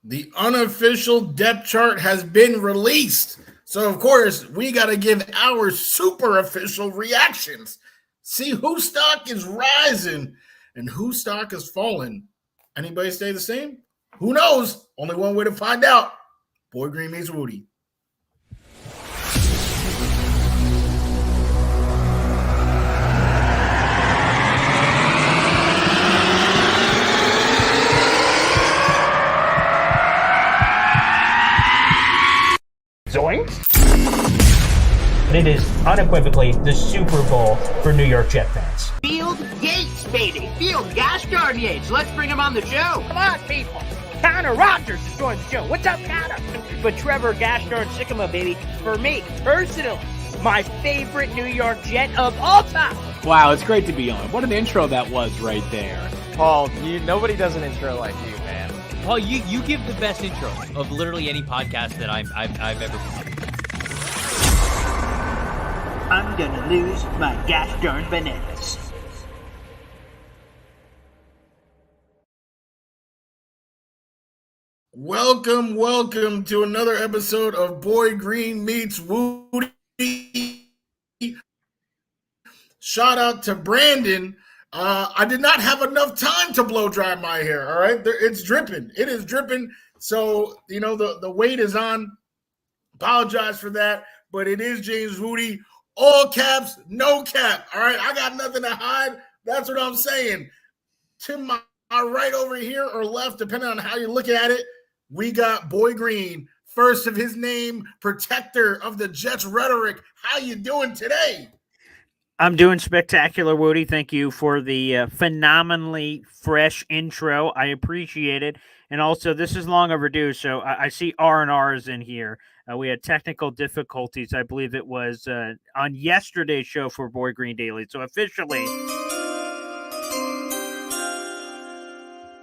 The unofficial depth chart has been released. So, of course, we got to give our super official reactions. See whose stock is rising and whose stock is falling. Anybody stay the same? Who knows? Only one way to find out. Boy Green meets Wudi. It is unequivocally the Super Bowl for New York Jet fans. Field Yates, baby. Field gosh darn Yates. Let's bring him on the show. Come on, people. Connor Rogers is joining the show. What's up, Connor? But Trevor gosh darn Sycamore, baby, for me, personally, my favorite New York Jet of all time. Wow, it's great to be on. What an intro that was right there. Paul, nobody does an intro like you, man. Paul, you give the best intro of literally any podcast that I've ever been. I'm gonna lose my gosh darn bananas. Welcome to another episode of Boy Green Meets Wudi. Shout out to Brandon. I did not have enough time to blow dry my hair, all right? It's dripping. It is dripping. So, the weight is on. Apologize for that, but it is James Wudi. All caps, no cap. All right, I got nothing to hide. That's what I'm saying. To my right over here or left, depending on how you look at it, we got Boy Green, first of his name, protector of the Jets rhetoric. How you doing today? I'm doing spectacular, Woody. Thank you for the phenomenally fresh intro. I appreciate it. And also, this is long overdue, so I see R&R is in here. We had technical difficulties. I believe it was on yesterday's show for Boy Green Daily. So officially,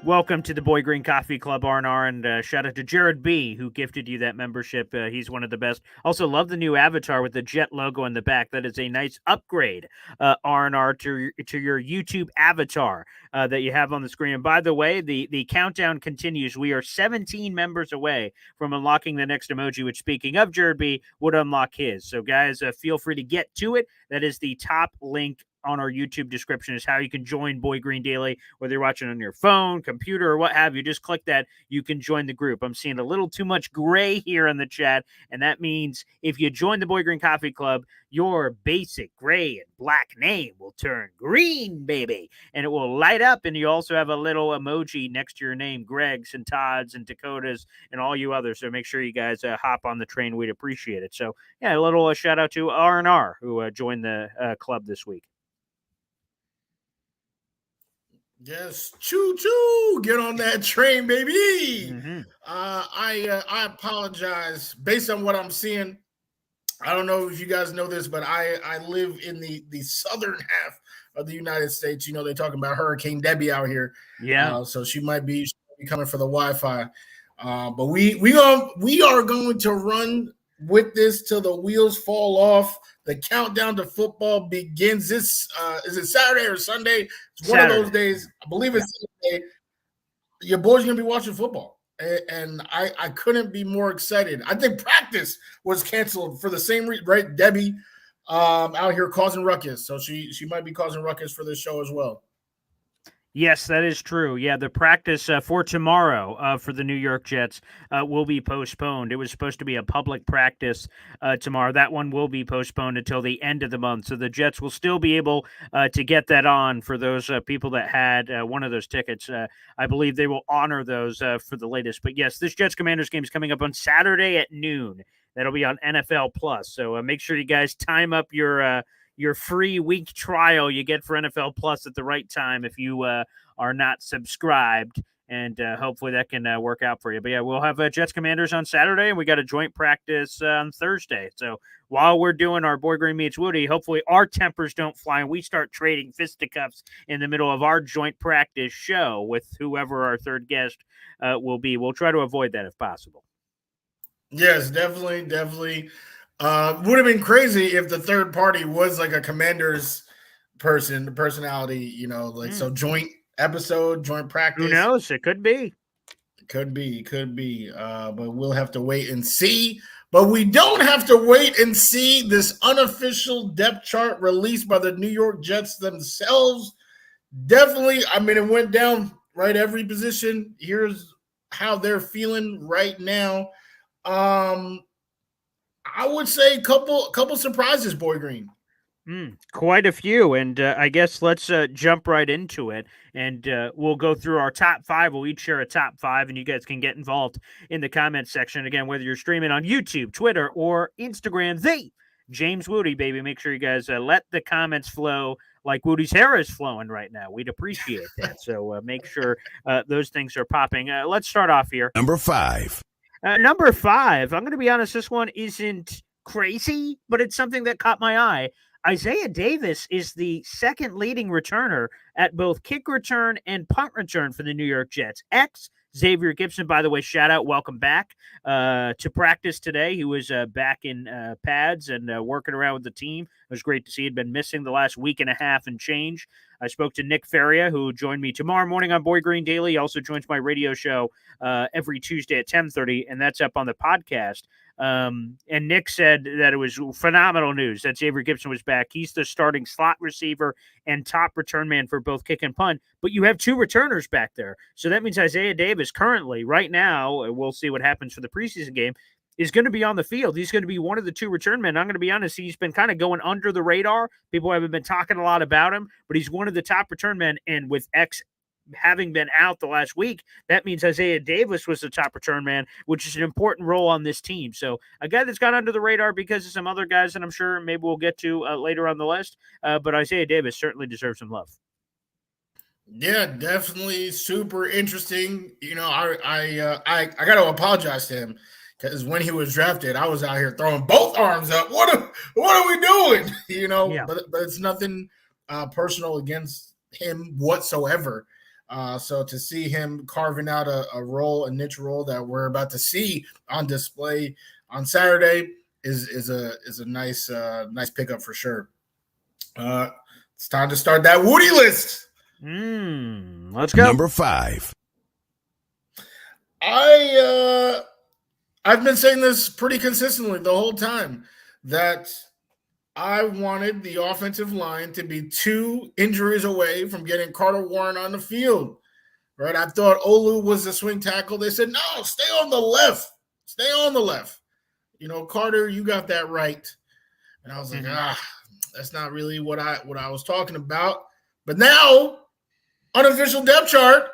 welcome to the Boy Green Coffee Club, R&R, and shout out to Jared B., who gifted you that membership. He's one of the best. Also, love the new avatar with the Jet logo in the back. That is a nice upgrade, R&R, to your YouTube avatar that you have on the screen. And by the way, the countdown continues. We are 17 members away from unlocking the next emoji, which, speaking of Jared B., would unlock his. So, guys, feel free to get to it. That is the top link on our YouTube description is how you can join Boy Green Daily, whether you're watching on your phone, computer, or what have you. Just click that. You can join the group. I'm seeing a little too much gray here in the chat, and that means if you join the Boy Green Coffee Club, your basic gray and black name will turn green, baby, and it will light up, and you also have a little emoji next to your name, Greg's and Todd's and Dakota's and all you others, so make sure you guys hop on the train. We'd appreciate it. So, yeah, a little shout out to R&R, who joined the club this week. Yes, choo-choo, get on that train, baby. Mm-hmm. I apologize. Based on what I'm seeing, I don't know if you guys know this, but I live in the southern half of the United States. They're talking about Hurricane Debbie out here. Yeah. So she might be coming for the Wi-Fi. But we are going to run with this till the wheels fall off. The countdown to football begins. This is it Saturday or Sunday? It's one Saturday. of those days. I believe it's Saturday. Your boy's gonna be watching football, and I couldn't be more excited. I think practice was canceled for the same reason, right? Debbie out here causing ruckus, so she might be causing ruckus for this show as well. Yes, that is true. Yeah, the practice for tomorrow for the New York Jets will be postponed. It was supposed to be a public practice tomorrow. That one will be postponed until the end of the month. So the Jets will still be able to get that on for those people that had one of those tickets. I believe they will honor those for the latest. But yes, this Jets Commanders game is coming up on Saturday at noon. That'll be on NFL Plus. So make sure you guys time up your free week trial you get for NFL Plus at the right time if you are not subscribed, and hopefully that can work out for you. But yeah, we'll have Jets Commanders on Saturday, and we got a joint practice on Thursday. So while we're doing our Boy Green Meets Woody, hopefully our tempers don't fly and we start trading fisticuffs in the middle of our joint practice show with whoever our third guest will be. We'll try to avoid that if possible. Yes, definitely. Would have been crazy if the third party was like a Commanders personality, So joint episode, joint practice. Who knows? It could be. Could be. But we'll have to wait and see. But we don't have to wait and see this unofficial depth chart released by the New York Jets themselves. Definitely, I mean, it went down right every position. Here's how they're feeling right now. I would say couple surprises, Boy Green. Quite a few, and I guess let's jump right into it, and we'll go through our top five. We'll each share a top five, and you guys can get involved in the comments section. Again, whether you're streaming on YouTube, Twitter, or Instagram, the James Wudi, baby. Make sure you guys let the comments flow like Woody's hair is flowing right now. We'd appreciate that. So make sure those things are popping. Let's start off here. Number 5. Number 5, I'm going to be honest, this one isn't crazy, but it's something that caught my eye. Isaiah Davis is the second leading returner at both kick return and punt return for the New York Jets. Xavier Gipson, by the way, shout out, welcome back to practice today. He was back in pads and working around with the team. It was great to see. He'd been missing the last week and a half and change. I spoke to Nick Feria, who joined me tomorrow morning on Boy Green Daily. He also joins my radio show every Tuesday at 10:30, and that's up on the podcast. And Nick said that it was phenomenal news that Xavier Gipson was back. He's the starting slot receiver and top return man for both kick and punt, but you have two returners back there. So that means Isaiah Davis currently, right now, we'll see what happens for the preseason game, is going to be on the field. He's going to be one of the two return men. I'm going to be honest, he's been kind of going under the radar. People haven't been talking a lot about him, but he's one of the top return men, and with X having been out the last week, that means Isaiah Davis was the top return man, which is an important role on this team. So a guy that's got under the radar because of some other guys that I'm sure maybe we'll get to later on the list. But Isaiah Davis certainly deserves some love. Yeah, definitely super interesting. You know, I got to apologize to him because when he was drafted, I was out here throwing both arms up. What are we doing? You know, Yeah. but it's nothing personal against him whatsoever. So to see him carving out a niche role that we're about to see on display on Saturday is a nice pickup for sure. It's time to start that Wudi list. Let's go. Number 5. I've been saying this pretty consistently the whole time that I wanted the offensive line to be 2 injuries away from getting Carter Warren on the field, right? I thought Olu was the swing tackle. They said, no, stay on the left. Stay on the left. You know, Carter, you got that right. And I was like, that's not really what I was talking about. But now, unofficial depth chart,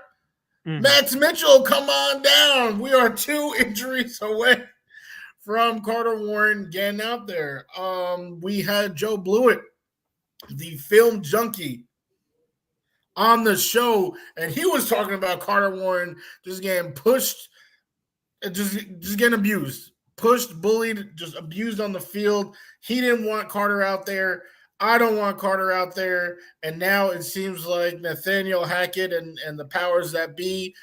Max Mitchell, come on down. We are 2 injuries away from Carter Warren getting out there. We had Joe Blewett, the film junkie, on the show, and he was talking about Carter Warren just getting pushed, just getting abused, pushed, bullied, just abused on the field. He didn't want Carter out there. I don't want Carter out there. And now it seems like Nathaniel Hackett and the powers that be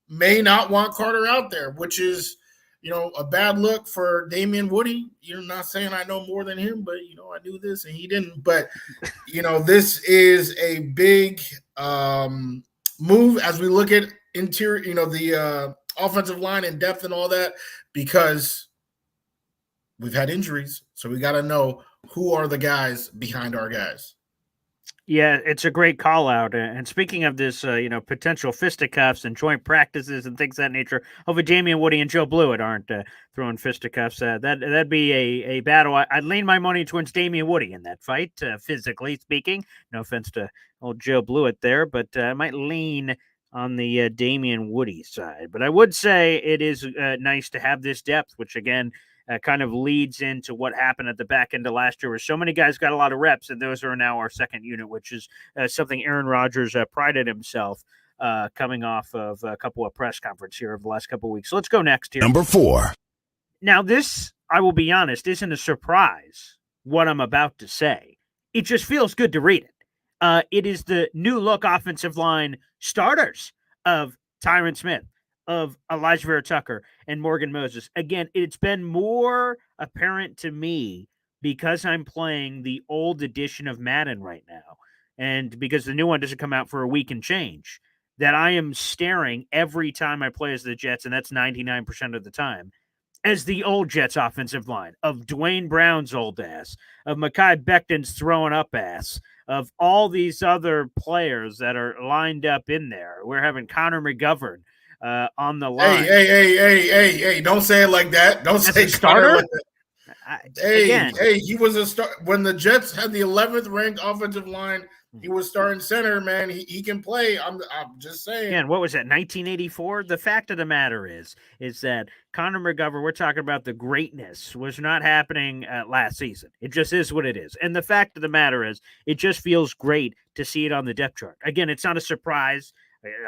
may not want Carter out there, which is, you know, a bad look for Damian Wudi. You're not saying I know more than him, but, you know, I knew this and he didn't. But, you know, this is a big move as we look at interior, you know, the offensive line and depth and all that, because we've had injuries. So we got to know who are the guys behind our guys. Yeah, it's a great call out. And speaking of this, you know, potential fisticuffs and joint practices and things of that nature, hopefully Damian Wudi and Joe Blewett aren't throwing fisticuffs. That'd be a battle. I'd lean my money towards Damian Wudi in that fight, physically speaking. No offense to old Joe Blewett there, but I might lean on the Damian Wudi side. But I would say it is nice to have this depth, which again, kind of leads into what happened at the back end of last year, where so many guys got a lot of reps, and those are now our second unit, which is something Aaron Rodgers prided himself coming off of a couple of press conferences here over the last couple of weeks. So let's go next here. Number 4. Now, this, I will be honest, isn't a surprise what I'm about to say. It just feels good to read it. It is the new look offensive line starters of Tyron Smith, of Elijah Vera Tucker and Morgan Moses. Again, it's been more apparent to me because I'm playing the old edition of Madden right now, and because the new one doesn't come out for a week and change. that I am staring every time I play as the Jets, and that's 99% of the time, as the old Jets offensive line of Dwayne Brown's old ass, of Mekhi Becton's throwing up ass, of all these other players that are lined up in there. We're having Connor McGovern on the line. Hey! Don't say it like that. Don't As say a starter. Connor like that. Again, He was a start when the Jets had the 11th ranked offensive line. He was starting center, man. He can play. I'm just saying. Again, what was that, 1984? The fact of the matter is that Connor McGovern, we're talking about the greatness, was not happening last season. It just is what it is. And the fact of the matter is, it just feels great to see it on the depth chart. Again, it's not a surprise.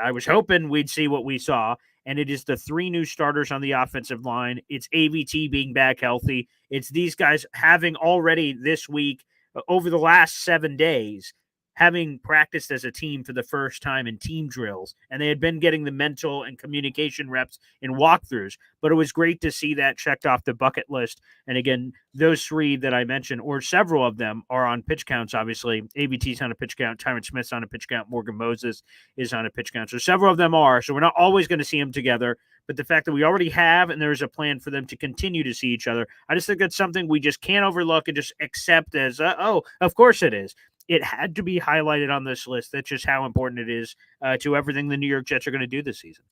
I was hoping we'd see what we saw, and it is the 3 new starters on the offensive line. It's AVT being back healthy. It's these guys having already this week, over the last 7 days, having practiced as a team for the first time in team drills, and they had been getting the mental and communication reps in walkthroughs, but it was great to see that checked off the bucket list. And again, those 3 that I mentioned, or several of them, are on pitch counts, obviously. AVT's on a pitch count, Tyron Smith's on a pitch count, Morgan Moses is on a pitch count. So several of them are, so we're not always going to see them together, but the fact that we already have, and there's a plan for them to continue to see each other, I just think that's something we just can't overlook and just accept as, oh, of course it is. It had to be highlighted on this list. That's just how important it is to everything the New York Jets are going to do this season.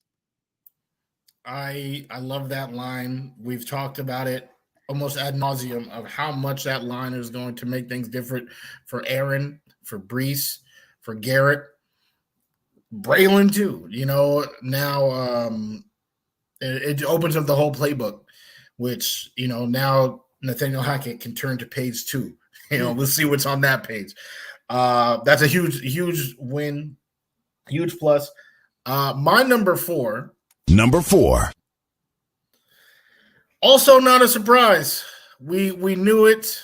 I love that line. We've talked about it almost ad nauseum of how much that line is going to make things different for Aaron, for Brees, for Garrett, Braylon too. Now it opens up the whole playbook, which now Nathaniel Hackett can turn to page 2. We'll see what's on that page. That's a huge win, huge plus. My number 4. Number 4. Also not a surprise. We knew it.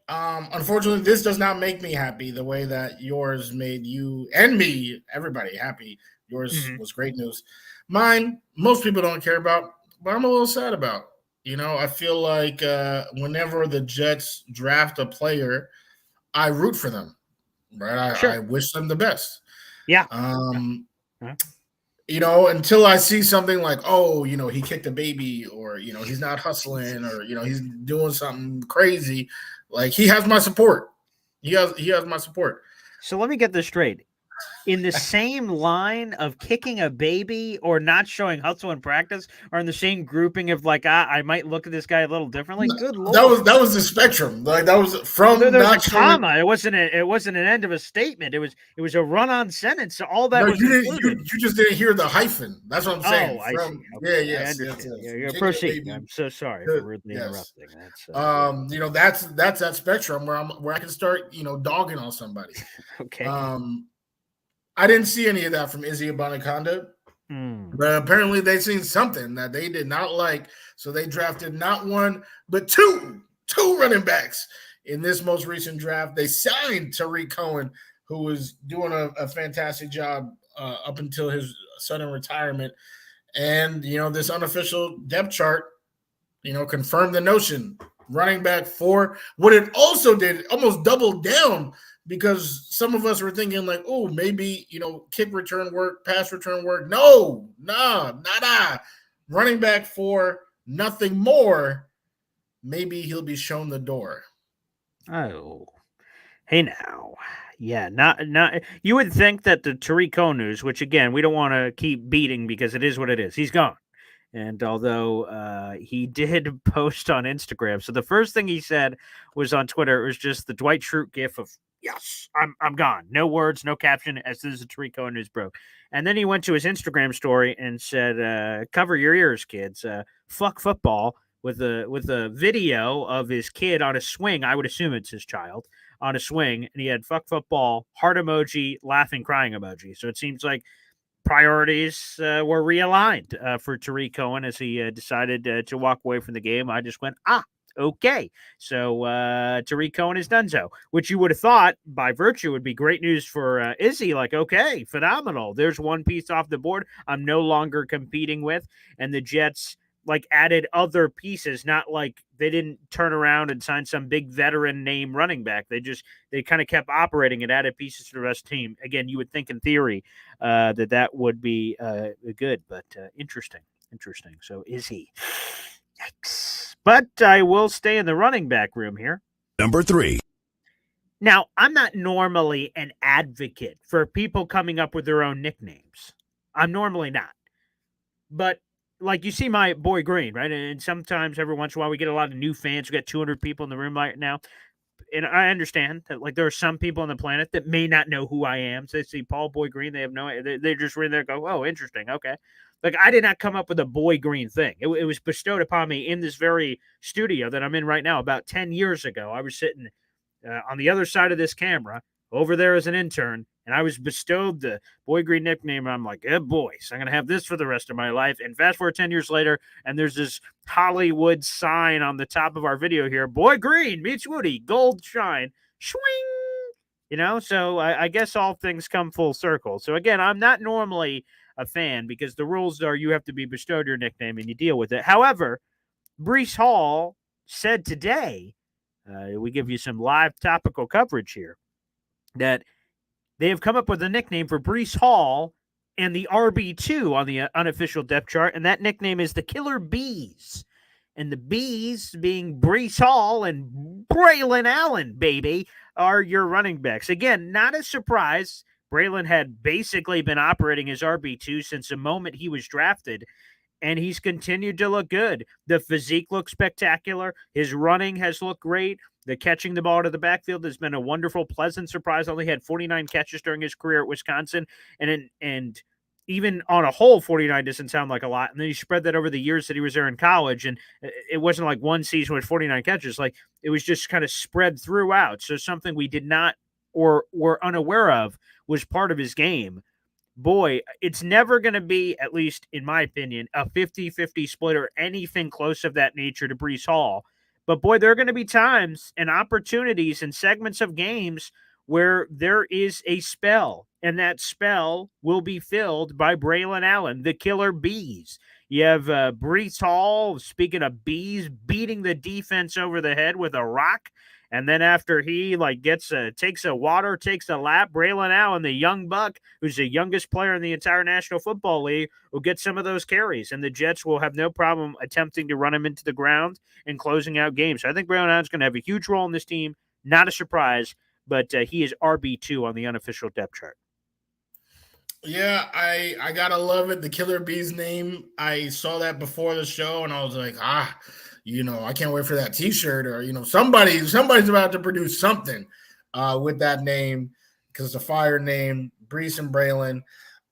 Unfortunately, this does not make me happy the way that yours made you and me, everybody, happy. Yours was great news. Mine, most people don't care about, but I'm a little sad about. I feel like whenever the Jets draft a player, I root for them, right? I wish them the best. Yeah. Until I see something like, he kicked a baby, or, he's not hustling, or, he's doing something crazy. Like, he has my support. He has my support. So let me get this straight. In the same line of kicking a baby or not showing hustle in practice, or in the same grouping of like, I might look at this guy a little differently. Good Lord. That was the spectrum. Like, that was from there's a comma. It wasn't an end of a statement. It was a run-on sentence. So all that was you just didn't hear the hyphen. That's what I'm saying. I see. Okay. Yes. You're proceeding. I'm so sorry for rudely interrupting. That's that's that spectrum where I can start dogging on somebody. Okay. I didn't see any of that from Izzy Abanikanda, but apparently they seen something that they did not like, so they drafted not 1 but 2 running backs in this most recent draft. They signed Tariq Cohen, who was doing a fantastic job up until his sudden retirement, and this unofficial depth chart, confirmed the notion. Running back 4. What it also did, almost doubled down. Because some of us were thinking like, oh, maybe, kick return work, pass return work. No, nada. Running back 4, nothing more. Maybe he'll be shown the door. Oh, hey now. Yeah, not. You would think that the Tariq Cohen news, which again, we don't want to keep beating because it is what it is. He's gone. And although he did post on Instagram, so the first thing he said was on Twitter, it was just the Dwight Schrute gif of, yes, I'm gone. No words, no caption, as soon as the Tariq Cohen news broke. And then he went to his Instagram story and said, cover your ears, kids. Fuck football, with a video of his kid on a swing. I would assume it's his child on a swing. And he had fuck football, heart emoji, laughing, crying emoji. So it seems like priorities were realigned for Tariq Cohen as he decided to walk away from the game. I just went, okay. So Tariq Cohen is done so, which you would have thought by virtue would be great news for Izzy. Like, okay, phenomenal. There's one piece off the board I'm no longer competing with. And the Jets like added other pieces, not like they didn't turn around and sign some big veteran name running back. They kind of kept operating and added pieces to the rest of the team. Again, you would think in theory that would be good, but interesting. So is he? Yikes. But I will stay in the running back room here. Number 3. Now, I'm not normally an advocate for people coming up with their own nicknames. I'm normally not. But like you see my boy Green, right? And sometimes every once in a while we get a lot of new fans. We got 200 people in the room right now. And I understand that like there are some people on the planet that may not know who I am. So they see Paul Boy Green, they have no idea. They just read there and go, oh, interesting. Okay. Like I did not come up with a Boy Green thing. It was bestowed upon me in this very studio that I'm in right now about 10 years ago. I was sitting on the other side of this camera over there as an intern, and I was bestowed the Boy Green nickname. And I'm like, yeah, boy, so I'm going to have this for the rest of my life. And fast forward 10 years later, and there's this Hollywood sign on the top of our video here. Boy Green meets Woody, gold shine, swing. So I guess all things come full circle. So again, I'm not normally a fan because the rules are you have to be bestowed your nickname and you deal with it. However, Breece Hall said today, we give you some live topical coverage here, that they have come up with a nickname for Breece Hall and the RB2 on the unofficial depth chart, and that nickname is the Killer Bees. And the Bees being Breece Hall and Braylon Allen, baby, are your running backs. Again, not a surprise. Braylon had basically been operating as RB2 since the moment he was drafted, and he's continued to look good. The physique looks spectacular. His running has looked great. The catching the ball to the backfield has been a wonderful, pleasant surprise. Only had 49 catches during his career at Wisconsin. And even on a whole, 49 doesn't sound like a lot. And then you spread that over the years that he was there in college, and it wasn't like one season with 49 catches. Like it was just kind of spread throughout. So something we did not or were unaware of was part of his game. Boy, it's never going to be, at least in my opinion, a 50-50 split or anything close of that nature to Breece Hall. But boy, there are going to be times and opportunities and segments of games where there is a spell, and that spell will be filled by Braylon Allen, the Killer Bees. You have Breece Hall, speaking of bees, beating the defense over the head with a rock. And then after he takes a lap, Braylon Allen, the young buck, who's the youngest player in the entire National Football League, will get some of those carries. And the Jets will have no problem attempting to run him into the ground and closing out games. So I think Braylon Allen's going to have a huge role in this team. Not a surprise, but he is RB2 on the unofficial depth chart. Yeah, I gotta love it. The Killer Bees name. I saw that before the show, and I was like, I can't wait for that T-shirt, or somebody's about to produce something with that name because it's a fire name, Breece and Braylon.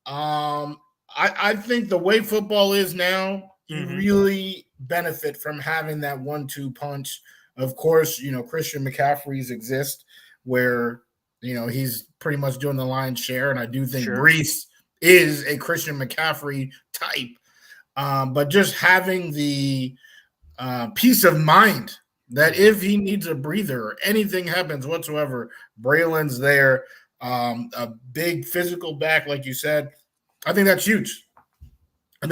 I think the way football is now, you really benefit from having that 1-2 punch. Of course, Christian McCaffrey's exist where he's pretty much doing the lion's share, and I do think Breece is a Christian McCaffrey type. But just having the peace of mind that if he needs a breather or anything happens whatsoever, Braylon's there. A big physical back, like you said. I think that's huge. A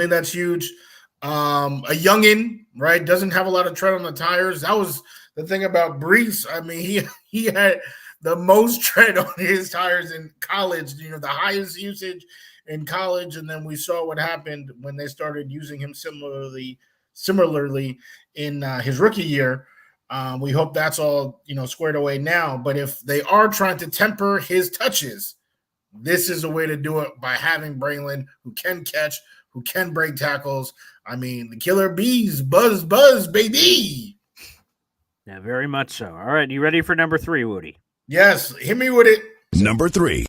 youngin, right, doesn't have a lot of tread on the tires. That was the thing about Breece. I mean, he had the most tread on his tires in college, the highest usage in college, and then we saw what happened when they started using him similarly in his rookie year. We hope that's all squared away now. But if they are trying to temper his touches, this is a way to do it by having Braylon, who can catch, who can break tackles. I mean, the Killer Bees, buzz, baby. Yeah, very much so. All right, you ready for number 3, Woody? Yes, hit me with it. Number 3.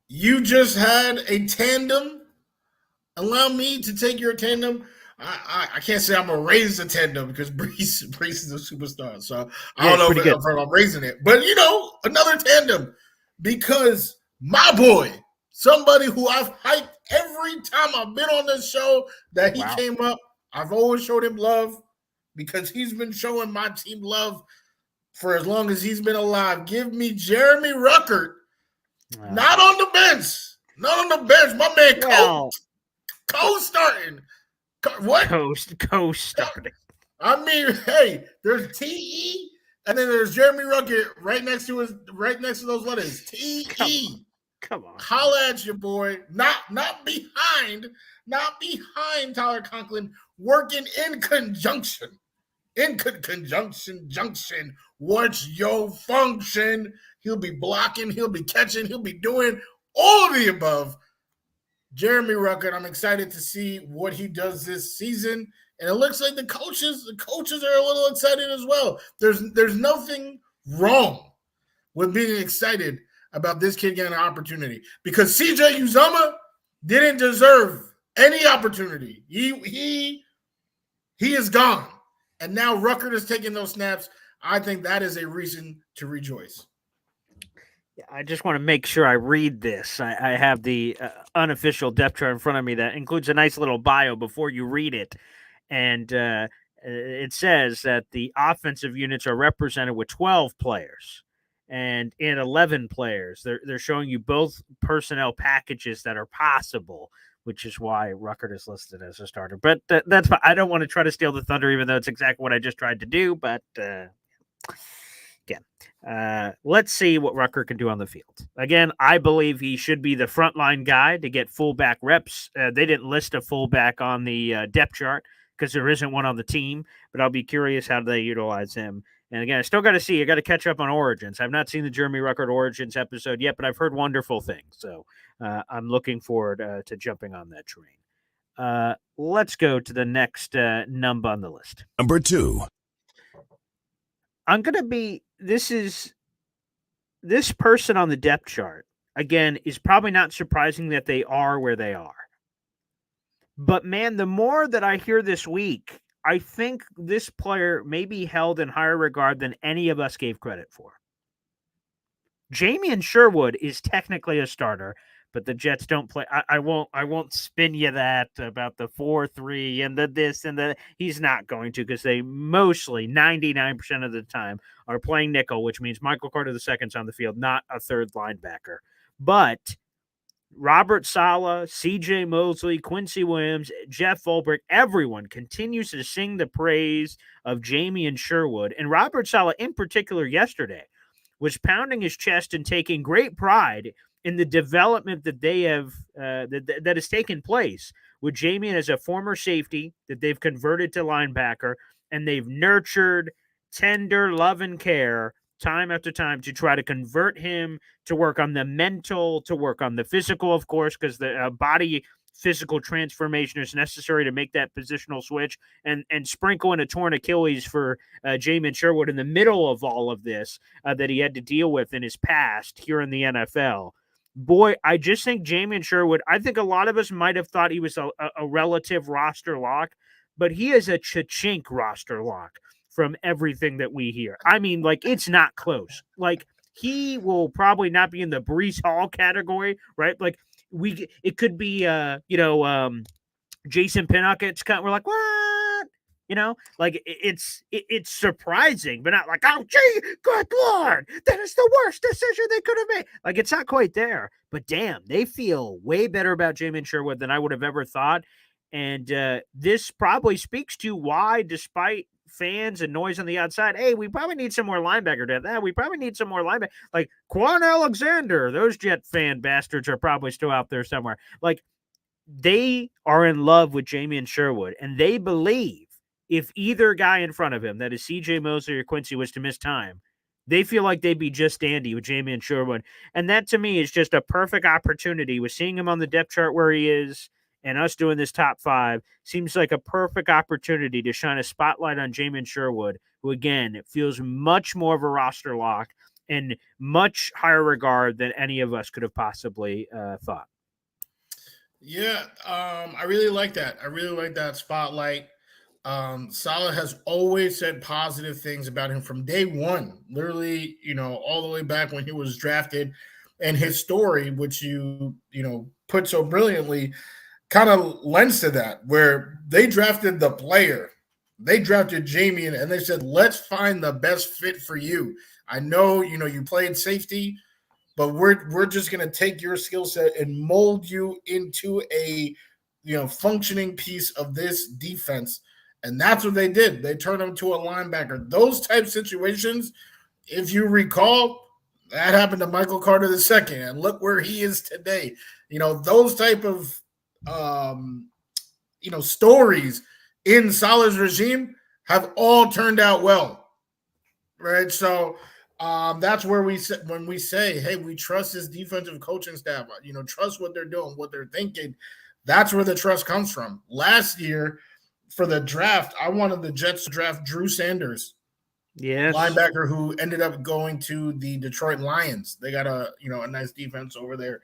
You just had a tandem. Allow me to take your tandem. I can't say I'm going to raise the tandem because Breece is a superstar. So I don't know if I'm raising it. But, another tandem because my boy, somebody who I've hyped every time I've been on this show that he came up, I've always showed him love because he's been showing my team love for as long as he's been alive. Give me Jeremy Ruckert. Not on the bench. My man, Co-starting. What? Co-starting. I mean, hey, there's T-E, and then there's Jeremy Ruckert right next to those letters. T-E. Come on. Holla at your boy. Not behind Tyler Conklin, working in conjunction. Junction. What's your function? He'll be blocking, he'll be catching, he'll be doing all of the above. Jeremy Ruckert, I'm excited to see what he does this season. And it looks like the coaches are a little excited as well. There's nothing wrong with being excited about this kid getting an opportunity, because CJ Uzomah didn't deserve any opportunity. He is gone. And now Ruckert is taking those snaps. I think that is a reason to rejoice. I just want to make sure I read this. I have the unofficial depth chart in front of me that includes a nice little bio before you read it. And it says that the offensive units are represented with 12 players and in 11 players. They're showing you both personnel packages that are possible, which is why Ruckert is listed as a starter. But that's fine. I don't want to try to steal the thunder, even though it's exactly what I just tried to do. But again, let's see what Ruckert can do on the field. Again, I believe he should be the frontline guy to get fullback reps. They didn't list a fullback on the depth chart because there isn't one on the team, but I'll be curious how they utilize him. And again, I still got to see. I got to catch up on Origins. I've not seen the Jeremy Ruckert Origins episode yet, but I've heard wonderful things. So I'm looking forward to jumping on that train. Let's go to the next number on the list. Number 2. I'm going to be – this person on the depth chart, again, is probably not surprising that they are where they are. But, man, the more that I hear this week, I think this player may be held in higher regard than any of us gave credit for. Jamien Sherwood is technically a starter, but the Jets don't play. I won't spin you that about the 4-3 and the this and the. He's not going to, because they mostly 99% of the time are playing nickel, which means Michael Carter II's on the field, not a third linebacker. But Robert Saleh, C.J. Mosley, Quincy Williams, Jeff Ulbrich, everyone continues to sing the praise of Jamien Sherwood. And Robert Saleh, in particular, yesterday, was pounding his chest and taking great pride in the development that they have that has taken place with Jamien as a former safety that they've converted to linebacker, and they've nurtured tender love and care time after time to try to convert him, to work on the mental, to work on the physical, of course, because the body physical transformation is necessary to make that positional switch, and sprinkle in a torn Achilles for Jamien Sherwood in the middle of all of this that he had to deal with in his past here in the NFL. Boy, I just think Jamien Sherwood, I think a lot of us might have thought he was a relative roster lock, but he is a cha-chink roster lock from everything that we hear. I mean, like, it's not close. Like, he will probably not be in the Breece Hall category, right? Like, it could be, Jason Pinnock. We're like, what? You know, like, it's surprising, but not like, oh, gee, good Lord, that is the worst decision they could have made. Like, it's not quite there, but damn, they feel way better about Jamien Sherwood than I would have ever thought. And this probably speaks to why, despite fans and noise on the outside, hey, we probably need some more linebacker depth. We probably need some more linebacker. Like Quan Alexander, those Jet fan bastards are probably still out there somewhere. Like, they are in love with Jamien Sherwood, and they believe if either guy in front of him, that is C.J. Mosley or Quincy, was to miss time, they feel like they'd be just dandy with Jamien Sherwood. And that, to me, is just a perfect opportunity. With seeing him on the depth chart where he is, and us doing this top 5, seems like a perfect opportunity to shine a spotlight on Jamien Sherwood, who, again, feels much more of a roster lock and much higher regard than any of us could have possibly thought. Yeah, I really like that. I really like that spotlight. Saleh has always said positive things about him from day one, literally, all the way back when he was drafted, and his story, which you put so brilliantly, kind of lends to that, where they drafted the player. They drafted Jamien, and they said, let's find the best fit for you. I know, you played safety, but we're just going to take your skill set and mold you into a functioning piece of this defense. And that's what they did. They turned him to a linebacker. Those type situations, if you recall, that happened to Michael Carter II, and look where he is today. Those type of stories in Saleh's regime have all turned out well, right? So that's where when we say, hey, we trust this defensive coaching staff, trust what they're doing, what they're thinking. That's where the trust comes from. Last year for the draft, I wanted the Jets to draft Drew Sanders, linebacker who ended up going to the Detroit Lions. They got a nice defense over there.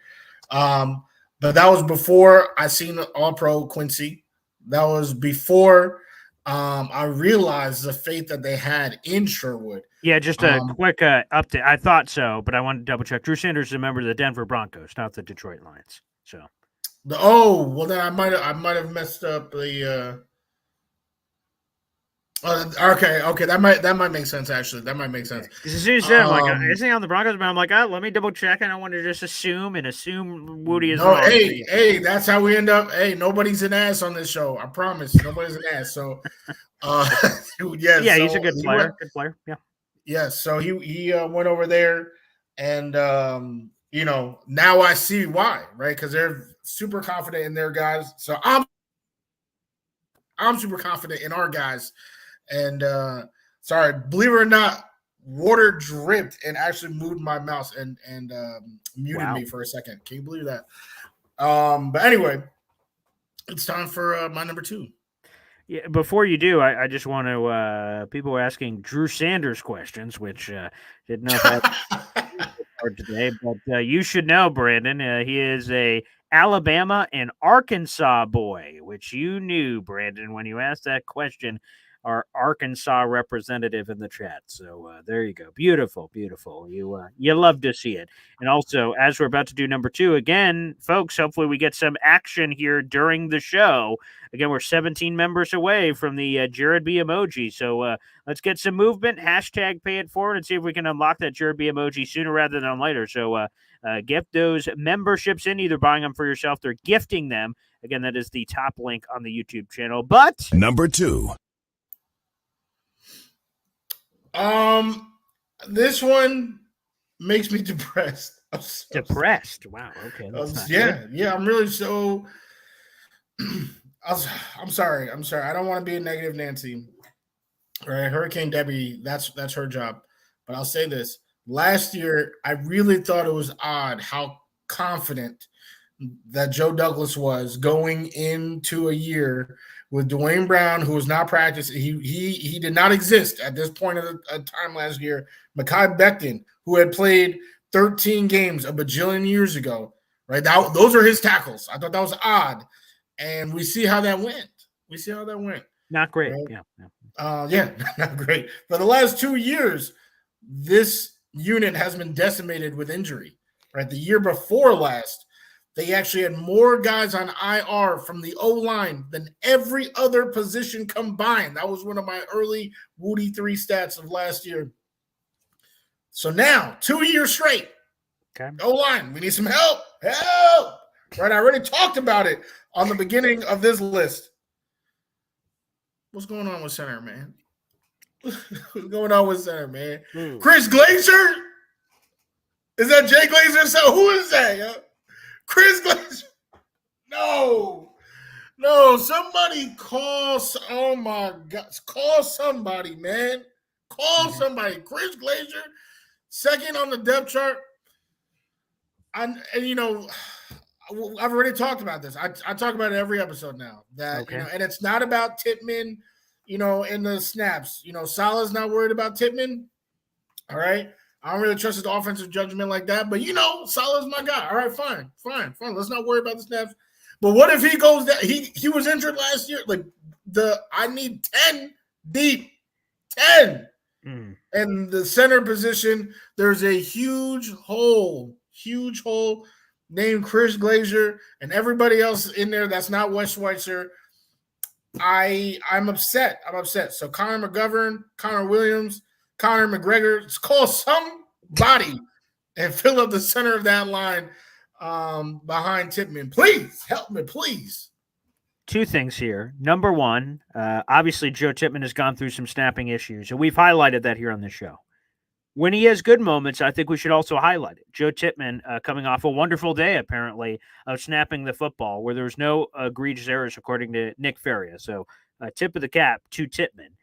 But that was before I seen All-Pro Quincy. That was before I realized the faith that they had in Sherwood. Yeah, just a quick update. I thought so, but I wanted to double check. Drew Sanders is a member of the Denver Broncos, not the Detroit Lions. So, then I might have messed up the. Okay, that might make sense. Actually, that might make sense. As soon as you said, I'm like, isn't he on the Broncos? But I'm like, let me double check. I don't want to just assume Wudi is wrong. Hey, that's how we end up. Hey, nobody's an ass on this show. I promise, nobody's an ass. So, he's a good player. Good player. Yeah. Yes. So he went over there, and now I see why, right? Because they're super confident in their guys. So I'm super confident in our guys. And believe it or not, water dripped and actually moved my mouse and muted me for a second. Can you believe that? But anyway, it's time for my number 2. Yeah, before you do, I just want to people were asking Drew Sanders questions, which didn't know if that hard today, but you should know, Brandon. He is a Alabama and Arkansas boy, which you knew, Brandon, when you asked that question. Our Arkansas representative in the chat. So there you go. Beautiful, beautiful. You love to see it. And also, as we're about to do number 2, again, folks, hopefully we get some action here during the show. Again, we're 17 members away from the Jared B emoji. So let's get some movement. Hashtag pay it forward and see if we can unlock that Jared B emoji sooner rather than later. So gift those memberships in, either buying them for yourself or gifting them. Again, that is the top link on the YouTube channel. But number 2. This one makes me depressed. Depressed? Wow. Okay. Yeah. I'm really so. I'm sorry. I don't want to be a negative Nancy. All right, Hurricane Debbie. That's her job. But I'll say this: last year, I really thought it was odd how confident that Joe Douglas was going into a year with Dwayne Brown, who was not practicing. He did not exist at this point of time last year. Mekhi Becton, who had played 13 games a bajillion years ago, right? Those are his tackles. I thought that was odd. And we see how that went. Not great. Right? Yeah. Not great. For the last 2 years, this unit has been decimated with injury, right? The year before last, they actually had more guys on IR from the O-line than every other position combined. That was one of my early Wudi 3 stats of last year. So now, 2 years straight, O-line, we need some help. Help! Right, I already talked about it on the beginning of this list. What's going on with center, man? What's going on with center, man? Chris Glazier? Is that Jay Glazier? So who is that? Yeah? Chris Glazier? No, somebody call. Oh my God, call somebody, man. Call somebody. Chris Glazier, second on the depth chart. I've already talked about this. I talk about it every episode now. And it's not about Tippmann, in the snaps. Saleh's not worried about Tippmann. All right. I don't really trust his offensive judgment like that, but Saleh's my guy. All right, fine. Let's not worry about the snaps. But what if he goes down? He was injured last year. I need 10 deep. 10. And the center position, there's a huge hole named Chris Glazier, and everybody else in there that's not Wes Schweitzer. I'm upset. So Connor McGovern, Connor Williams, Connor McGregor, let's call somebody and fill up the center of that line behind Tippmann. Please help me, please. two things here. Number one, obviously Joe Tippmann has gone through some snapping issues, and we've highlighted that here on the show. When he has good moments, I think we should also highlight it. Joe Tippmann coming off a wonderful day, apparently, of snapping the football, where there was no egregious errors, according to Nick Faria. So, tip of the cap to Tippmann.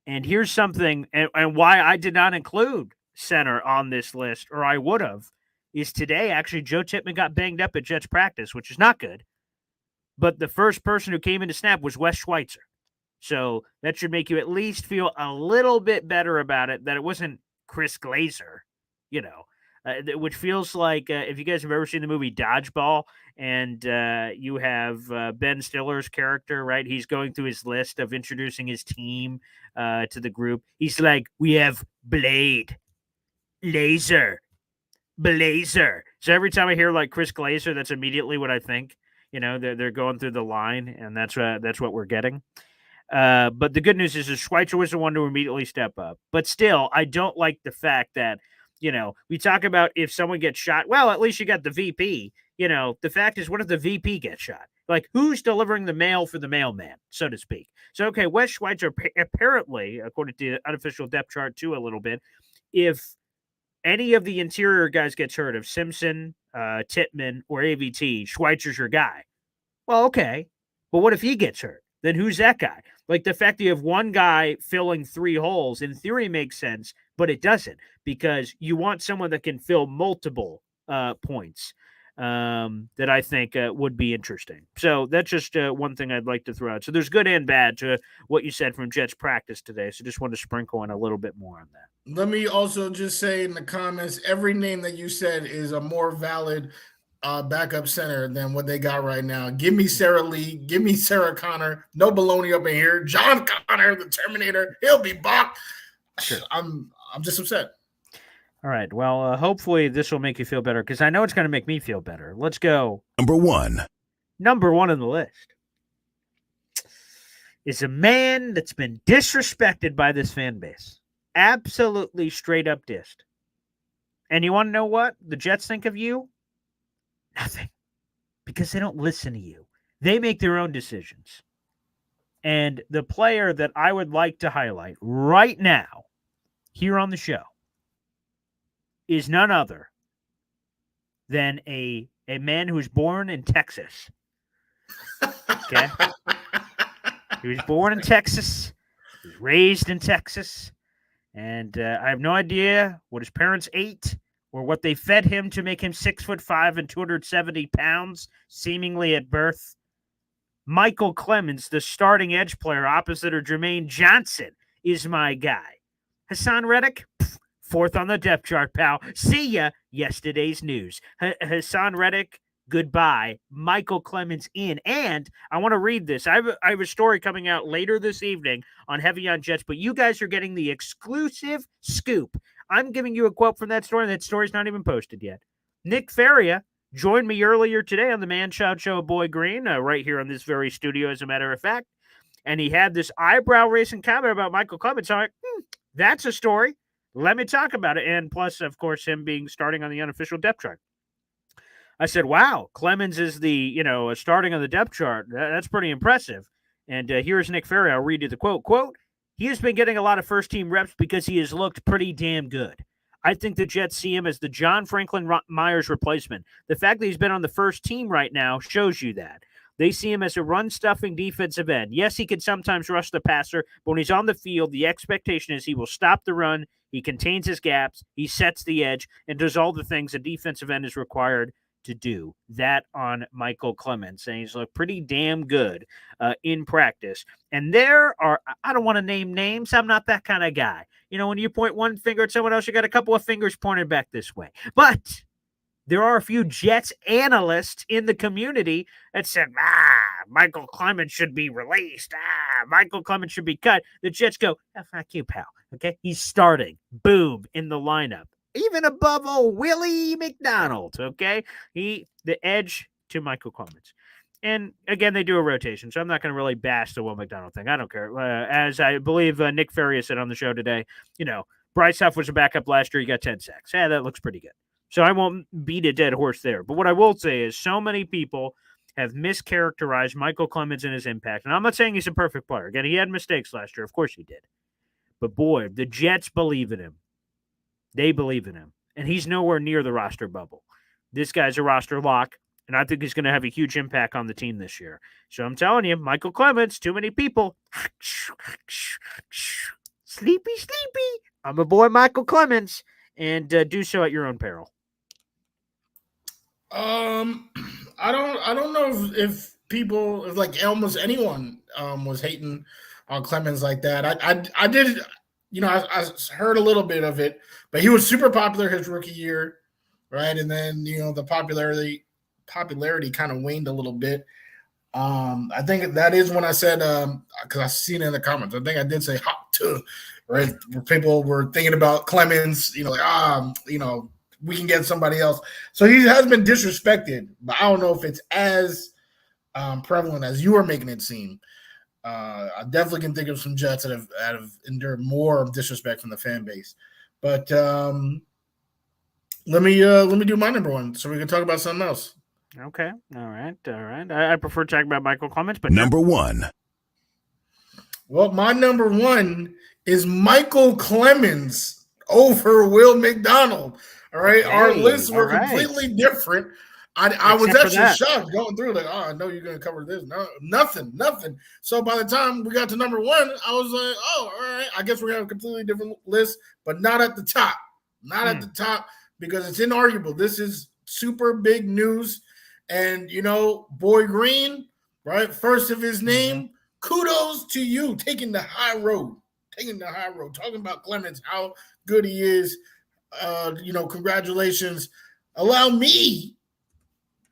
And here's something, and why I did not include center on this list, or I would have, is today, actually, Joe Tippmann got banged up at Jets practice, which is not good. But the first person who came in to snap was Wes Schweitzer. So that should make you at least feel a little bit better about it, that it wasn't Chris Glazer, which feels like if you guys have ever seen the movie Dodgeball and you have Ben Stiller's character, right? He's going through his list of introducing his team to the group. He's like, we have Blade, Laser, Blazer. So every time I hear like Chris Glazer, that's immediately what I think. They're going through the line, and that's what we're getting. But the good news is Schweitzer was the one to immediately step up. But still, I don't like the fact that, we talk about if someone gets shot, well, at least you got the VP. The fact is, what if the VP gets shot? Like, who's delivering the mail for the mailman, so to speak? So, okay, Wes Schweitzer apparently, according to the unofficial depth chart too a little bit, if any of the interior guys gets hurt, if Simpson, Tippmann, or AVT, Schweitzer's your guy. Well, okay, but what if he gets hurt? Then who's that guy? Like, the fact that you have one guy filling three holes, in theory makes sense, but it doesn't, because you want someone that can fill multiple points that I think would be interesting. So that's just one thing I'd like to throw out. So there's good and bad to what you said from Jets practice today. So just want to sprinkle in a little bit more on that. Let me also just say in the comments, every name that you said is a more valid backup center than what they got right now. Give me Sarah Lee. Give me Sarah Connor. No baloney up in here. John Connor, the Terminator. He'll be back. Sure. I'm just upset. All right. Well, hopefully this will make you feel better, because I know it's going to make me feel better. Let's go. Number one on the list is a man that's been disrespected by this fan base. Absolutely straight up dissed. And you want to know what the Jets think of you? Nothing. Because they don't listen to you. They make their own decisions. And the player that I would like to highlight right now here on the show is none other than a man who was born in Texas. Okay? He was born in Texas. He was raised in Texas. And I have no idea what his parents ate or what they fed him to make him 6'5" and 270 pounds, seemingly at birth. Michael Clemens, the starting edge player opposite of Jermaine Johnson, is my guy. Hassan Reddick, fourth on the depth chart, pal. See ya. Yesterday's news. Hassan Reddick, goodbye. Michael Clemens in. And I want to read this. I have a story coming out later this evening on Heavy on Jets, but you guys are getting the exclusive scoop. I'm giving you a quote from that story, and that story's not even posted yet. Nick Faria joined me earlier today on the Man Child Show of Boy Green, right here in this very studio, as a matter of fact. And he had this eyebrow-raising comment about Michael Clemens. I'm like, that's a story. Let me talk about it. And plus, of course, him being starting on the unofficial depth chart. I said, wow, Clemens is the, starting on the depth chart. That's pretty impressive. And here's Nick Faria. I'll read you the quote. Quote, he has been getting a lot of first-team reps because he has looked pretty damn good. I think the Jets see him as the John Franklin Myers replacement. The fact that he's been on the first team right now shows you that. They see him as a run-stuffing defensive end. Yes, he can sometimes rush the passer, but when he's on the field, the expectation is he will stop the run, he contains his gaps, he sets the edge, and does all the things a defensive end is required to do. That on Michael Clemens. And he's looked pretty damn good in practice. And there are, I don't want to name names. I'm not that kind of guy. When you point one finger at someone else, you got a couple of fingers pointed back this way. But there are a few Jets analysts in the community that said, Michael Clemens should be released. Michael Clemens should be cut. The Jets go, fuck you, pal. Okay, he's starting. Boom, in the lineup. Even above old Willie McDonald, okay? The edge to Michael Clemens. And again, they do a rotation, so I'm not going to really bash the Will McDonald thing. I don't care. As I believe Nick Faria said on the show today, Bryce Huff was a backup last year. He got 10 sacks. That looks pretty good. So I won't beat a dead horse there. But what I will say is so many people have mischaracterized Michael Clemens and his impact. And I'm not saying he's a perfect player. Again, he had mistakes last year. Of course he did. But boy, the Jets believe in him. They believe in him. And he's nowhere near the roster bubble. This guy's a roster lock, and I think he's going to have a huge impact on the team this year. So I'm telling you, Michael Clemens, too many people. Sleepy. I'm a boy, Michael Clemens, and do so at your own peril. I don't know if people, if like almost anyone was hating on Clemens like that. I did, I heard a little bit of it, but he was super popular his rookie year, right? And then the popularity kind of waned a little bit. I think that is when I said, because I seen it in the comments, I think I did say hot too, right? Where people were thinking about Clemens, we can get somebody else. So he has been disrespected, but I don't know if it's as prevalent as you are making it seem. I definitely can think of some Jets that have endured more disrespect from the fan base. But let me do my number one so we can talk about something else. Okay. All right. I prefer talking about Michael Clemens, but Number one. Well, my number one is Michael Clemens over Will McDonald. All right. Okay, our lists were all right. completely different. I was Except for actually that. shocked going through, like, I know you're going to cover this. No, nothing. So by the time we got to number one, I was like, oh, all right. I guess we're going to have a completely different list, but not at the top. Not at the top because it's inarguable. This is super big news. And, Boy Green, right, first of his name, kudos to you taking the high road, talking about Clemens, how good he is. Congratulations. Allow me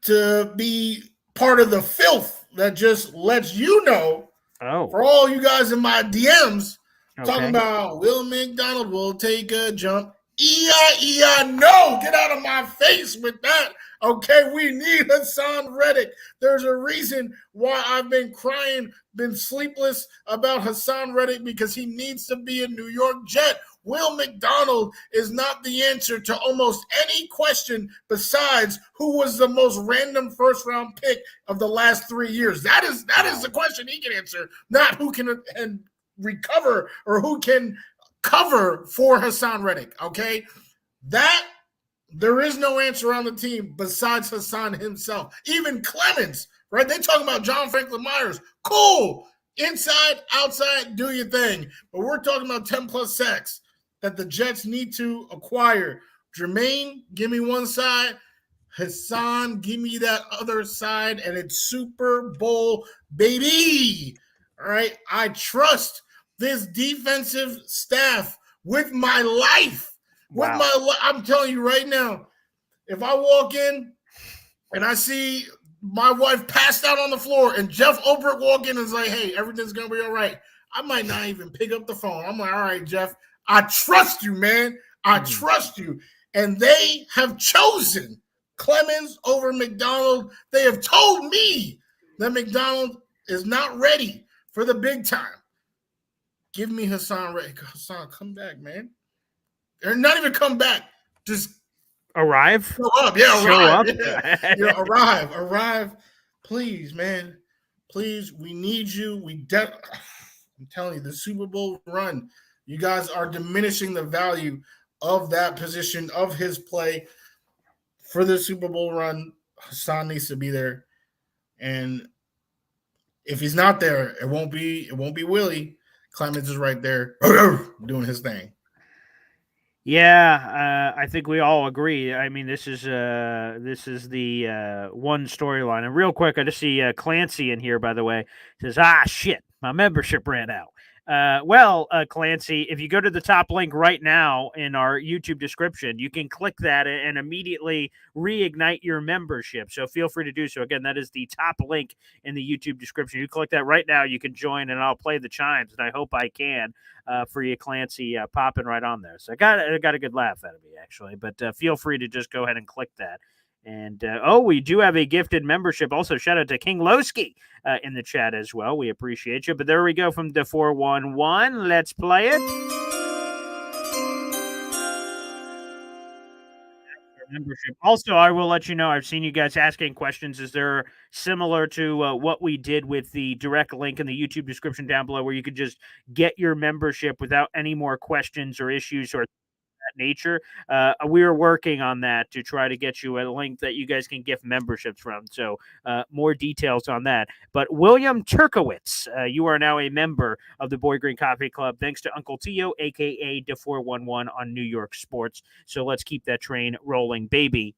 to be part of the filth that just lets you know, for all you guys in my DMs, talking about Will McDonald will take a jump. No, get out of my face with that. Okay, we need Hassan Reddick. There's a reason why I've been crying, been sleepless about Hassan Reddick, because he needs to be a New York Jet. Will McDonald is not the answer to almost any question besides who was the most random first-round pick of the last 3 years. That is the question he can answer, not who can recover or who can cover for Hassan Reddick, okay? That, there is no answer on the team besides Hassan himself. Even Clemens, right? They talking about John Franklin Myers. Cool. Inside, outside, do your thing. But we're talking about 10-plus sacks that the Jets need to acquire. Jermaine, give me one side. Hassan, give me that other side. And it's Super Bowl, baby. All right? I trust this defensive staff with my life. I'm telling you right now, if I walk in and I see my wife passed out on the floor and Jeff Ulbrich walk in and is like, hey, everything's going to be all right, I might not even pick up the phone. I'm like, all right, Jeff, I trust you, man. I trust you. And they have chosen Clemens over McDonald. They have told me that McDonald is not ready for the big time. Give me Hassan Reddick. Hassan, come back, man. Or not even come back. Just arrive. Show up. Yeah, Show arrive. up. Yeah, arrive. Please, man. Please, we need you. I'm telling you, the Super Bowl run, you guys are diminishing the value of that position, of his play. For the Super Bowl run, Hassan needs to be there. And if he's not there, it won't be Willie. Clemens is right there doing his thing. Yeah, I think we all agree. I mean, this is the one storyline. And real quick, I just see Clancy in here, by the way. Says, shit, my membership ran out. Clancy, if you go to the top link right now in our YouTube description, you can click that and immediately reignite your membership. So feel free to do so. Again, that is the top link in the YouTube description. You click that right now, you can join, and I'll play the chimes, and I hope I can for you, Clancy, popping right on there. So I got a good laugh out of me, actually. But feel free to just go ahead and click that. And, we do have a gifted membership. Also, shout out to King Lowski in the chat as well. We appreciate you. But there we go from the 411. Let's play it. membership. Also, I will let you know, I've seen you guys asking questions. Is there similar to what we did with the direct link in the YouTube description down below, where you could just get your membership without any more questions or issues or that nature? We are working on that to try to get you a link that you guys can gift memberships from. So more details on that. But William Turkowitz, you are now a member of the Boy Green Coffee Club, thanks to Uncle Tio, aka Da411 on New York Sports. So let's keep that train rolling, baby.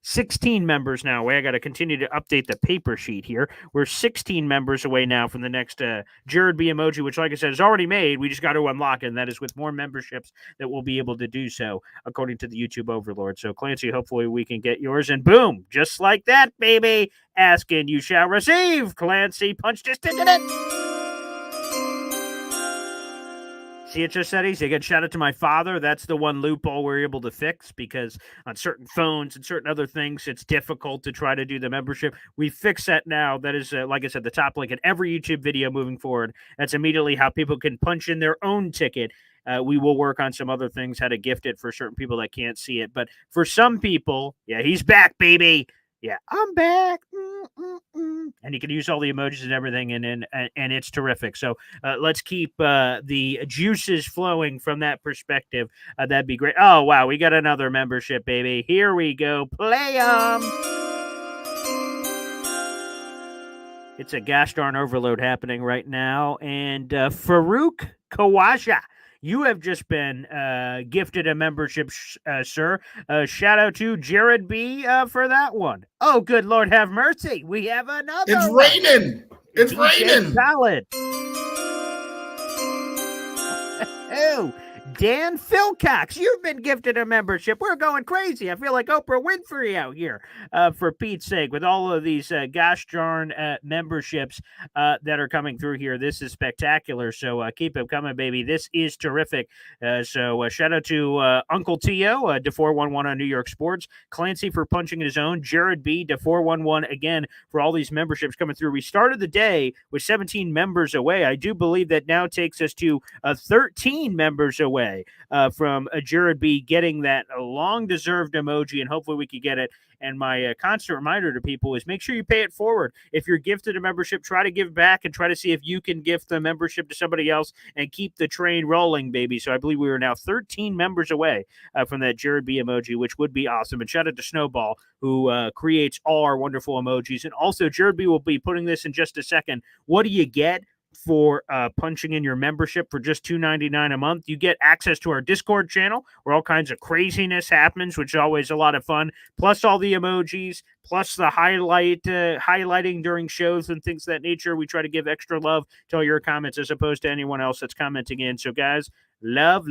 16 members now away. I got to continue to update the paper sheet here. We're 16 members away now from the next Jared B emoji, which, like I said, is already made. We just got to unlock it, and that is with more memberships that we'll be able to do so, according to the YouTube overlord. So, Clancy, hopefully we can get yours, and boom, just like that, baby. Ask and you shall receive. Clancy punched his ticket in. CHS settings, again, shout out to my father. That's the one loophole we're able to fix, because on certain phones and certain other things, it's difficult to try to do the membership. We fix that now. That is, like I said, the top link in every YouTube video moving forward. That's immediately how people can punch in their own ticket. We will work on some other things, how to gift it for certain people that can't see it. But for some people, yeah, he's back, baby. Yeah, I'm back. And you can use all the emojis and everything, and it's terrific. So let's keep the juices flowing from that perspective. That'd be great. Oh, wow, we got another membership, baby. Here we go. Play them. It's a gosh darn overload happening right now. And Farouk Kawaja, you have just been gifted a membership, sir. Shout out to Jared B for that one. Oh, good Lord, have mercy. We have another. It's raining. It's raining. Solid. Oh, Dan Philcox, you've been gifted a membership. We're going crazy. I feel like Oprah Winfrey out here, for Pete's sake, with all of these gosh darn memberships that are coming through here. This is spectacular. So keep them coming, baby. This is terrific. So shout out to Uncle Tio, Da411 on New York Sports, Clancy for punching his own, Jared B, Da411 again for all these memberships coming through. We started the day with 17 members away. I do believe that now takes us to 13 members away from Jared B getting that long-deserved emoji, and hopefully we could get it. And my constant reminder to people is make sure you pay it forward. If you're gifted a membership, try to give back and try to see if you can gift the membership to somebody else and keep the train rolling, baby. So I believe we are now 13 members away from that Jared B emoji, which would be awesome. And shout out to Snowball, who creates all our wonderful emojis. And also, Jared B will be putting this in just a second. What do you get for punching in your membership for just $2.99 a month? You get access to our Discord channel where all kinds of craziness happens, which is always a lot of fun, plus all the emojis, plus the highlighting during shows and things of that nature. We try to give extra love to all your comments as opposed to anyone else that's commenting in. So guys, love.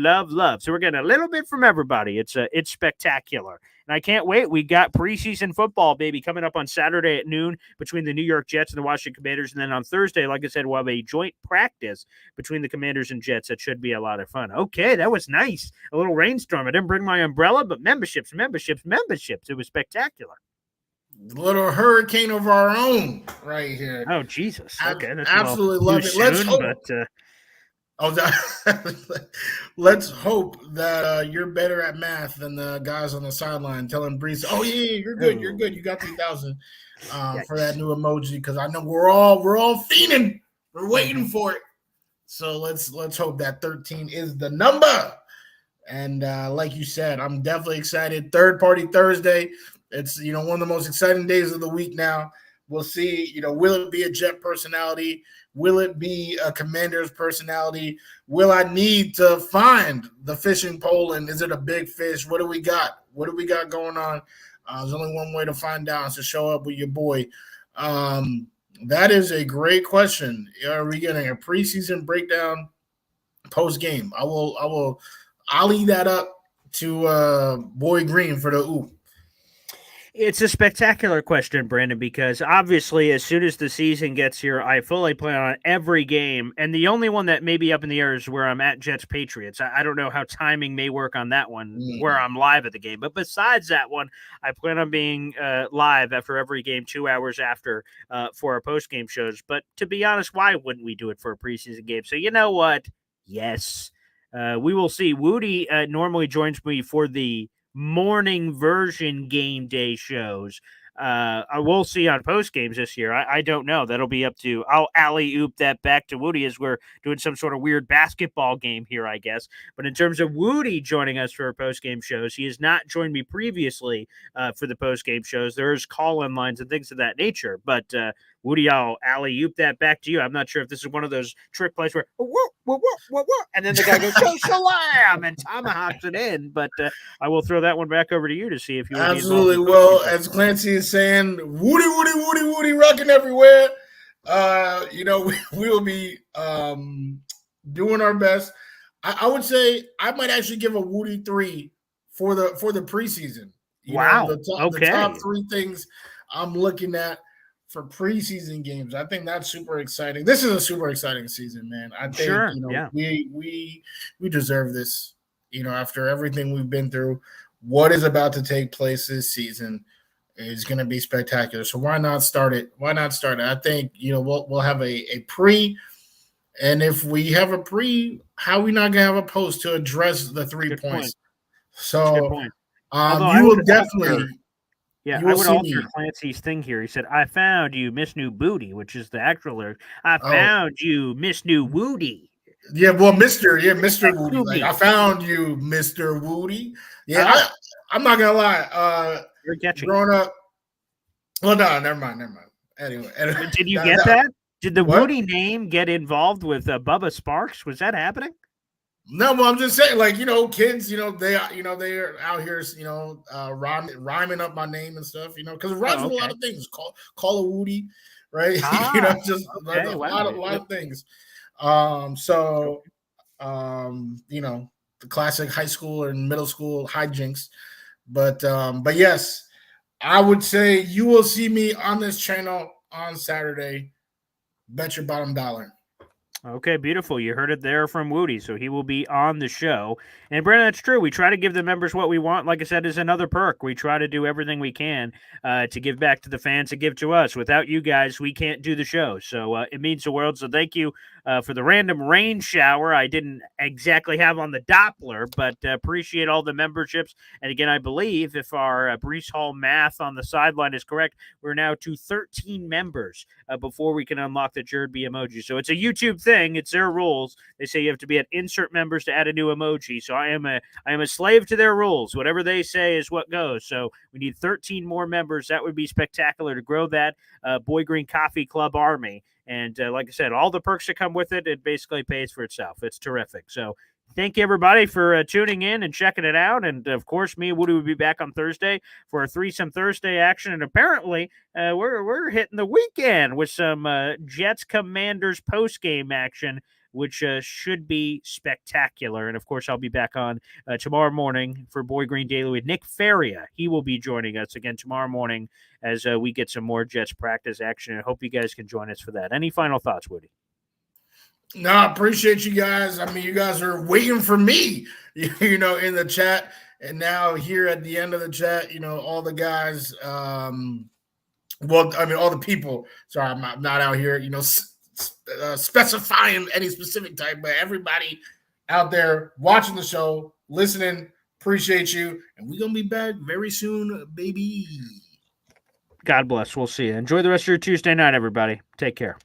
So we're getting a little bit from everybody. It's spectacular. And I can't wait. We got preseason football, baby, coming up on Saturday at noon between the New York Jets and the Washington Commanders. And then on Thursday, like I said, we'll have a joint practice between the Commanders and Jets. That should be a lot of fun. Okay, that was nice. A little rainstorm. I didn't bring my umbrella, but memberships. It was spectacular. A little hurricane of our own right here. Oh, Jesus. Okay, that's absolutely love it. Let's hope. Let's hope that you're better at math than the guys on the sideline telling Brees, "Oh yeah, you're good. You got 3,000 for that new emoji." Because I know we're all fiending. We're waiting for it. So let's hope that 13 is the number. And like you said, I'm definitely excited. Third Party Thursday. It's one of the most exciting days of the week now. We'll see. Will it be a Jet personality? Will it be a Commander's personality? Will I need to find the fishing pole, and is it a big fish? What do we got? What do we got going on? There's only one way to find out, so show up with your boy. That is a great question. Are we getting a preseason breakdown post game? I'll leave that up to Boy Green for the oop. It's a spectacular question, Brandon, because obviously as soon as the season gets here, I fully plan on every game. And the only one that may be up in the air is where I'm at Jets Patriots. I don't know how timing may work on that one, where I'm live at the game. But besides that one, I plan on being live after every game 2 hours after for our post-game shows. But to be honest, why wouldn't we do it for a preseason game? So you know what? Yes. We will see. Wudi normally joins me for the morning version game day shows. I will see on post games this year. I don't know. That'll be up to. I'll alley oop that back to Wudi as we're doing some sort of weird basketball game here, I guess. But in terms of Wudi joining us for post game shows, he has not joined me previously for the post game shows. There's call in lines and things of that nature. But Wudi, I'll alley oop that back to you. I'm not sure if this is one of those trick plays where and then the guy goes shalom and tomahawks it in. But I will throw that one back over to you to see if you absolutely will. As Clancy is saying, Woody, rocking everywhere. We will be doing our best. I would say I might actually give a Woody 3 for the preseason. The top 3 things I'm looking at for preseason games. I think that's super exciting. This is a super exciting season, man. I think we deserve this. After everything we've been through, what is about to take place this season is going to be spectacular. So why not start it? I think we'll have a pre, and if we have a pre, how are we not going to have a post to address the 3 points? Point. So point. You will definitely. Yeah, I would alter Clancy's thing here. He said, "I found you, Miss New Booty," which is the actual lyric. I found you, Miss New Woody. Yeah, well, Mr. Woody. Like, I found you, Mr. Woody. Yeah, I'm not gonna lie. You're catching. Growing up. Well, no, never mind. Anyway, did you get that? Did the Woody name get involved with Bubba Sparks? Was that happening? No, well, I'm just saying, like, kids, they're out here, rhyming up my name and stuff, because it rhymes with a lot of things. Call a Woody, right? Just a lot of things. The classic high school and middle school hijinks, but yes, I would say you will see me on this channel on Saturday. Bet your bottom dollar. Okay, beautiful. You heard it there from Woody, so he will be on the show. And Brandon, that's true. We try to give the members what we want. Like I said, is another perk. We try to do everything we can to give back to the fans and give to us. Without you guys, we can't do the show. So it means the world. So thank you for the random rain shower I didn't exactly have on the Doppler, but appreciate all the memberships. And again, I believe if our Brees Hall math on the sideline is correct, we're now to 13 members before we can unlock the Jared B emoji. So it's a YouTube thing. It's their rules. They say you have to be at insert members to add a new emoji. So I am a slave to their rules. Whatever they say is what goes. So we need 13 more members. That would be spectacular to grow that Boy Green Coffee Club army. And like I said, all the perks that come with it, it basically pays for itself. It's terrific. So thank you, everybody, for tuning in and checking it out. And, of course, me and Woody will be back on Thursday for a Threesome Thursday action. And apparently we're hitting the weekend with some Jets Commanders post-game action, which should be spectacular. And, of course, I'll be back on tomorrow morning for Boy Green Daily with Nick Faria. He will be joining us again tomorrow morning as we get some more Jets practice action. I hope you guys can join us for that. Any final thoughts, Woody? No, I appreciate you guys. I mean, you guys are waiting for me, in the chat. And now here at the end of the chat, all the guys, all the people, sorry, I'm not out here, specifying any specific type, but everybody out there watching the show, listening, appreciate you. And we're going to be back very soon, baby. God bless. We'll see you. Enjoy the rest of your Tuesday night, everybody. Take care.